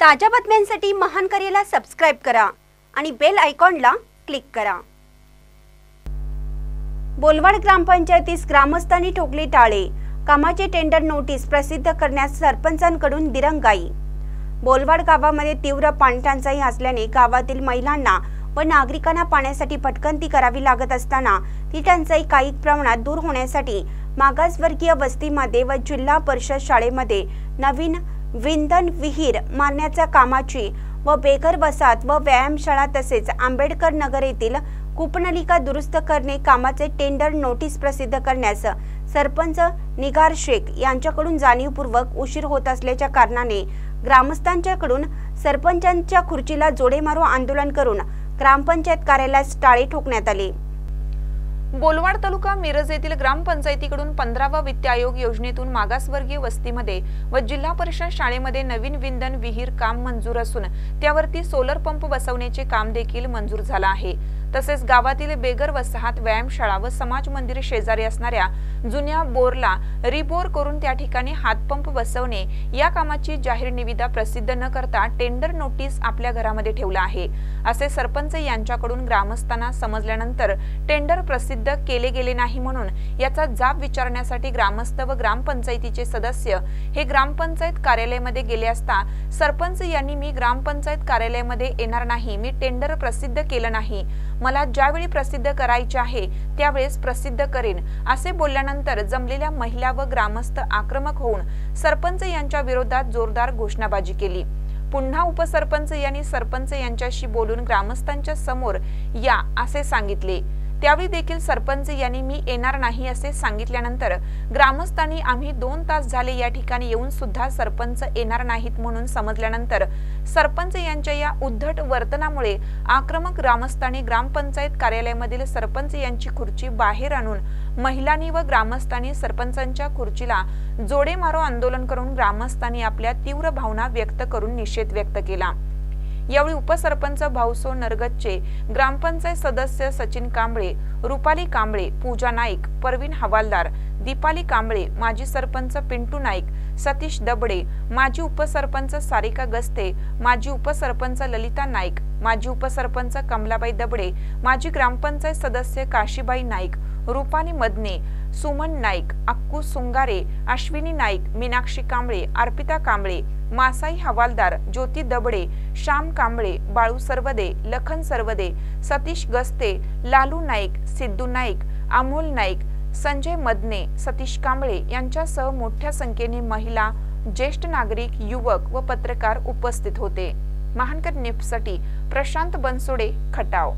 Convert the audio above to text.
ताज्या बातम्यांसाठी महान करेला सबस्क्राइब करा आणि बेल आयकॉनला क्लिक करा। बोलवाड ग्रामपंचायतीस ग्रामस्थांनी ठोकले टाळे, कामाचे टेंडर नोटीस प्रसिद्ध करण्यास सरपंचांकडून दिरंगाई। बोलवाड गावामध्ये तीव्र पाणीटंचाई असल्याने गावातील महिलांना व नागरिकांना पाण्यासाठी भटकंती करावी लागत असताना ती टंचाई काही प्रमाणात दूर होण्यासाठी मागासवर्गीय वस्तीमध्ये व जिल्हा परिषद शाळेमध्ये नवीन विंधन विहीर मारण्याच्या कामाची व बेघर वसाहत व व्यायामशाळा तसेच आंबेडकर नगर येथील कूपनलिका दुरुस्त करणे कामाचे टेंडर नोटीस प्रसिद्ध करण्यास सरपंच निगार शेख यांच्याकडून जाणीवपूर्वक उशीर होत असल्याच्या कारणाने ग्रामस्थांच्याकडून सरपंचांच्या खुर्चीला जोडे मारो आंदोलन करून ग्रामपंचायत कार्यालयास टाळे ठोकण्यात आले। बोलवाड तालुका मिरज येथील ग्रामपंचायतीकडून 15वा वित्त आयोग योजनेतून मागासवर्गीय वस्तीमध्ये व जिल्हा परिषद शाळेमध्ये नवीन विंधन विहीर काम मंजूर असून त्यावरती सोलर पंप बसवण्याचे काम देखील मंजूर झाले आहे। तसेच गावातील बेघर वसाहत व्यायामशाळा व समाज मंदिर शेजारी असणाऱ्या जुन्या बोरला रिबोर करून त्या ठिकाणी हातपंप बसवणे या कामाची जाहीर निविदा प्रसिद्ध न करता टेंडर नोटीस आपल्या घरामध्ये ठेवला आहे असे सरपंच यांच्याकडून ग्रामस्थांना समजल्यानंतर टेंडर प्रसिद्ध केले गेले नाही म्हणून याचा जाब विचारण्यासाठी ग्रामस्थ व ग्रामपंचायतीचे सदस्य हे ग्रामपंचायत कार्यालयामध्ये गेले असता सरपंच यांनी मी ग्रामपंचायत कार्यालयामध्ये येणार नाही, मी टेंडर प्रसिद्ध केले नाही, मला ज्यावेळी प्रसिद्ध करायचे आहे त्यावेळेस प्रसिद्ध करेन असे बोलल्यानंतर जमलेल्या महिला व ग्रामस्थ आक्रमक होऊन सरपंच यांच्या विरोधात जोरदार घोषणाबाजी केली। पुन्हा उपसरपंच यांनी सरपंच यांच्याशी बोलून ग्रामस्थांच्या समोर या असे सांगितले। त्यावेळी देखील सरपंच यांनी मी येणार नाही असे सांगितल्यानंतर ग्रामस्थांनी आम्ही 2 तास झाले या ठिकाणी येऊन सुद्धा सरपंच येणार नाहीत म्हणून समजल्यानंतर सरपंच यांच्या या उद्धट वर्तनामुळे आक्रमक ग्रामस्थांनी ग्रामपंचायत कार्यालयामधील सरपंच यांची खुर्ची बाहेर आणून महिलांनी व ग्रामस्थांनी सरपंचांच्या खुर्चीला जोडे मारो आंदोलन करून ग्रामस्थांनी आपल्या तीव्र भावना व्यक्त करून निषेध व्यक्त केला। यावेळी उपसरपंच भाऊसो नरगच्चे, ग्रामपंचायत सदस्य सचिन कांबळे, रुपाली कांबळे, पूजा नाईक, परवीन हवालदार, दीपाली कांबळे, माजी सरपंच पिंटू नाईक, सतीश दबडे, माजी उपसरपंच सारिका गस्ते, माजी उपसरपंच ललिता नाईक, माजी उपसरपंच कमलाबाई दबडे, माजी ग्रामपंचायत सदस्य काशीबाई नाईक, रुपाली मदने, सुमन नाईक, अक्कू सुंगारे, अश्विनी नाईक, मीनाक्षी कांबळे, अर्पिता कांबळे, मासाई हवालदार, ज्योती दबडे, श्याम कांबळे, बाळू सरवदे, लखन सरवदे, सतीश गस्ते, लालू नाईक, सिद्धू नाईक, अमोल नाईक, संजय मदने, सतीश कांबळे यांच्यासह मोठ्या संख्येने महिला, ज्येष्ठ नागरिक, युवक व पत्रकार उपस्थित होते। महानकर न्यूजसाठी प्रशांत बनसोडे, खटाव।